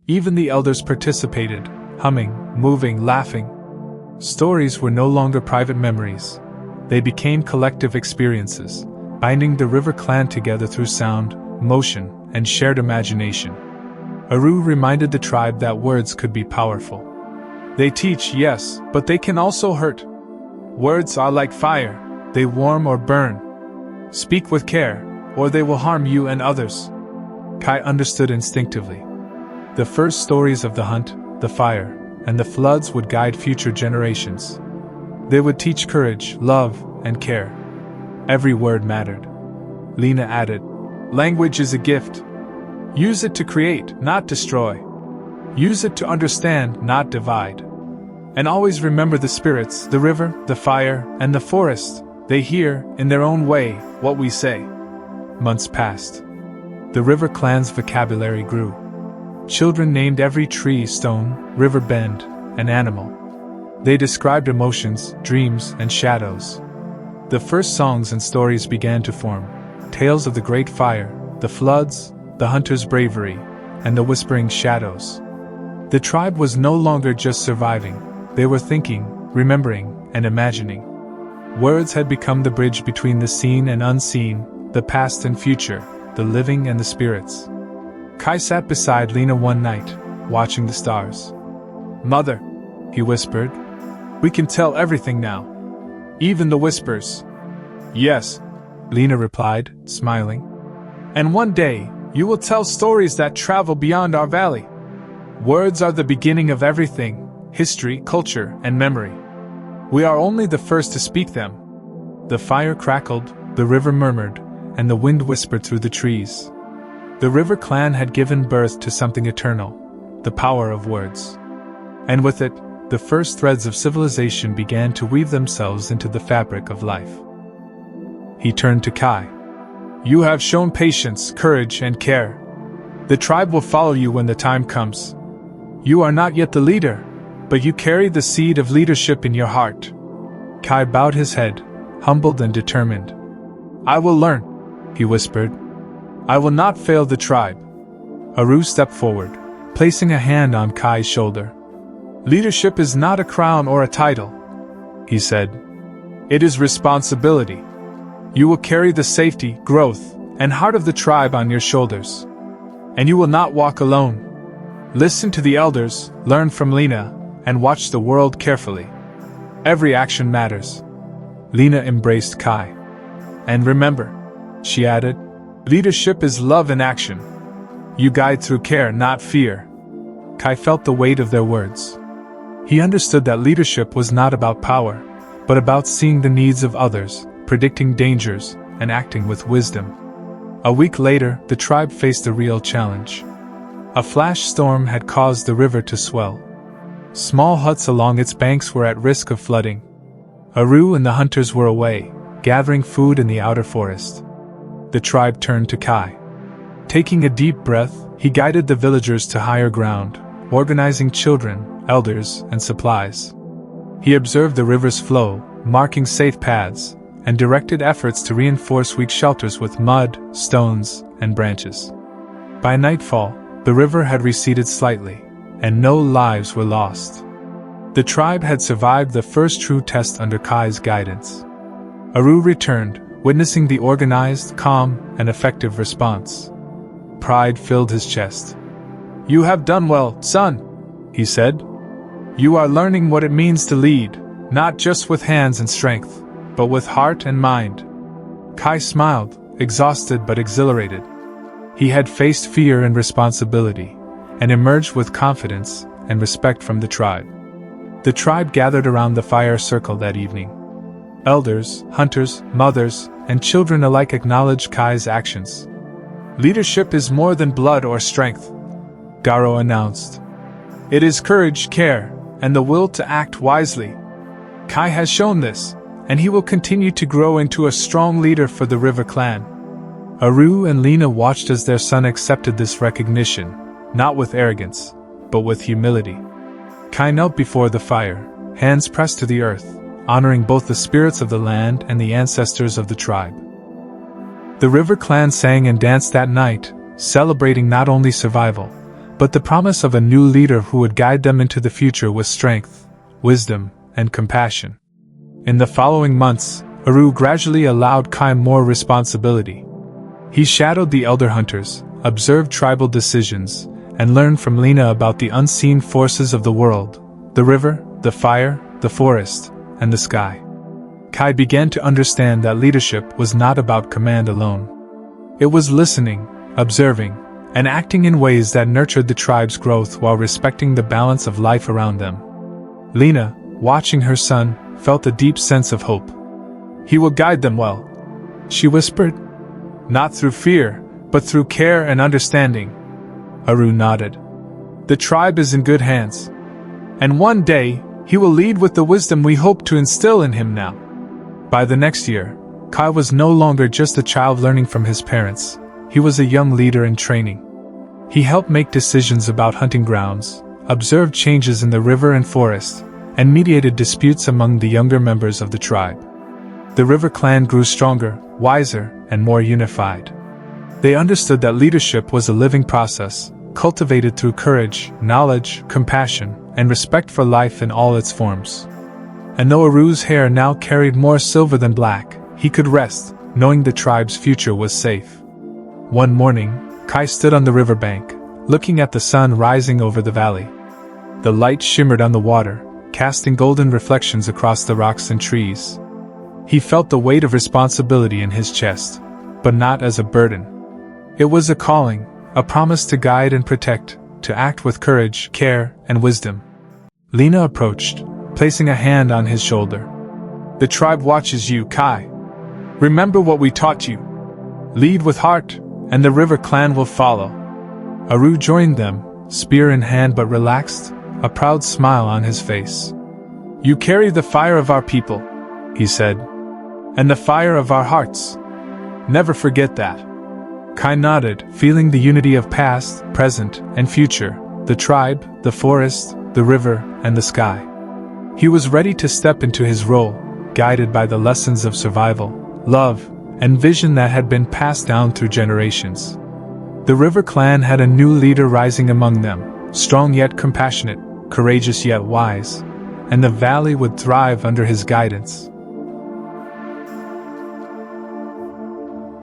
Even the elders participated, humming, moving, laughing. Stories were no longer private memories. They became collective experiences, binding the river clan together through sound, motion, and shared imagination. Aru reminded the tribe that words could be powerful. They teach, yes, but they can also hurt. Words are like fire, they warm or burn. Speak with care, or they will harm you and others. Kai understood instinctively. The first stories of the hunt, the fire, and the floods would guide future generations. They would teach courage, love, and care. Every word mattered. Lina added, "Language is a gift. Use it to create, not destroy. Use it to understand, not divide. And always remember the spirits, the river, the fire, and the forest. They hear, in their own way, what we say." Months passed. The river clan's vocabulary grew. Children named every tree, stone, river bend, and animal. They described emotions, dreams, and shadows. The first songs and stories began to form. Tales of the great fire, the floods, the hunter's bravery, and the whispering shadows. The tribe was no longer just surviving, they were thinking, remembering, and imagining. Words had become the bridge between the seen and unseen, the past and future, the living and the spirits. Kai sat beside Lina one night, watching the stars. "Mother," he whispered, "we can tell everything now. Even the whispers." "Yes," Lina replied, smiling. "And one day, you will tell stories that travel beyond our valley. Words are the beginning of everything, history, culture, and memory. We are only the first to speak them." The fire crackled, the river murmured, and the wind whispered through the trees. The river clan had given birth to something eternal, the power of words. And with it, the first threads of civilization began to weave themselves into the fabric of life. He turned to Kai. "You have shown patience, courage, and care. The tribe will follow you when the time comes. You are not yet the leader, but you carry the seed of leadership in your heart." Kai bowed his head, humbled and determined. "I will learn," he whispered. "I will not fail the tribe." Aru stepped forward, placing a hand on Kai's shoulder. "Leadership is not a crown or a title," he said. "It is responsibility. You will carry the safety, growth, and heart of the tribe on your shoulders. And you will not walk alone. Listen to the elders, learn from Lina, and watch the world carefully. Every action matters." Lina embraced Kai. "And remember," she added, "leadership is love in action. You guide through care, not fear." Kai felt the weight of their words. He understood that leadership was not about power, but about seeing the needs of others, predicting dangers, and acting with wisdom. A week later, the tribe faced a real challenge. A flash storm had caused the river to swell. Small huts along its banks were at risk of flooding. Aru and the hunters were away, gathering food in the outer forest. The tribe turned to Kai. Taking a deep breath, he guided the villagers to higher ground, organizing children, elders, and supplies. He observed the river's flow, marking safe paths, and directed efforts to reinforce weak shelters with mud, stones, and branches. By nightfall, the river had receded slightly, and no lives were lost. The tribe had survived the first true test under Kai's guidance. Aru returned, witnessing the organized, calm, and effective response. Pride filled his chest. "You have done well, son," he said. "You are learning what it means to lead, not just with hands and strength, but with heart and mind." Kai smiled, exhausted but exhilarated. He had faced fear and responsibility, and emerged with confidence and respect from the tribe. The tribe gathered around the fire circle that evening. Elders, hunters, mothers, and children alike acknowledged Kai's actions. "Leadership is more than blood or strength," Garo announced. "It is courage, care, and the will to act wisely. Kai has shown this, and he will continue to grow into a strong leader for the river clan." Aru and Lina watched as their son accepted this recognition, not with arrogance, but with humility. Kai knelt before the fire, hands pressed to the earth, honoring both the spirits of the land and the ancestors of the tribe. The river clan sang and danced that night, celebrating not only survival, but the promise of a new leader who would guide them into the future with strength, wisdom, and compassion. In the following months, Aru gradually allowed Kai more responsibility. He shadowed the elder hunters, observed tribal decisions, and learned from Lina about the unseen forces of the world: the river, the fire, the forest, and the sky. Kai began to understand that leadership was not about command alone. It was listening, observing, and acting in ways that nurtured the tribe's growth while respecting the balance of life around them. Lina, watching her son, felt a deep sense of hope. "He will guide them well," she whispered. "Not through fear, but through care and understanding." Aru nodded. "The tribe is in good hands. And one day, he will lead with the wisdom we hope to instill in him now." By the next year, Kai was no longer just a child learning from his parents. He was a young leader in training. He helped make decisions about hunting grounds, observed changes in the river and forest, and mediated disputes among the younger members of the tribe. The river clan grew stronger, wiser, and more unified. They understood that leadership was a living process, cultivated through courage, knowledge, compassion, and respect for life in all its forms. And though Aru's hair now carried more silver than black, he could rest, knowing the tribe's future was safe. One morning, Kai stood on the riverbank, looking at the sun rising over the valley. The light shimmered on the water, casting golden reflections across the rocks and trees. He felt the weight of responsibility in his chest, but not as a burden. It was a calling, a promise to guide and protect, to act with courage, care, and wisdom. Lina approached, placing a hand on his shoulder. "The tribe watches you, Kai. Remember what we taught you. Lead with heart, and the river clan will follow." Aru joined them, spear in hand but relaxed, a proud smile on his face. "You carry the fire of our people," he said, "and the fire of our hearts. Never forget that." Kai nodded, feeling the unity of past, present, and future, the tribe, the forest, the river, and the sky. He was ready to step into his role, guided by the lessons of survival, love, and vision that had been passed down through generations. The river clan had a new leader rising among them, strong yet compassionate, courageous yet wise, and the valley would thrive under his guidance.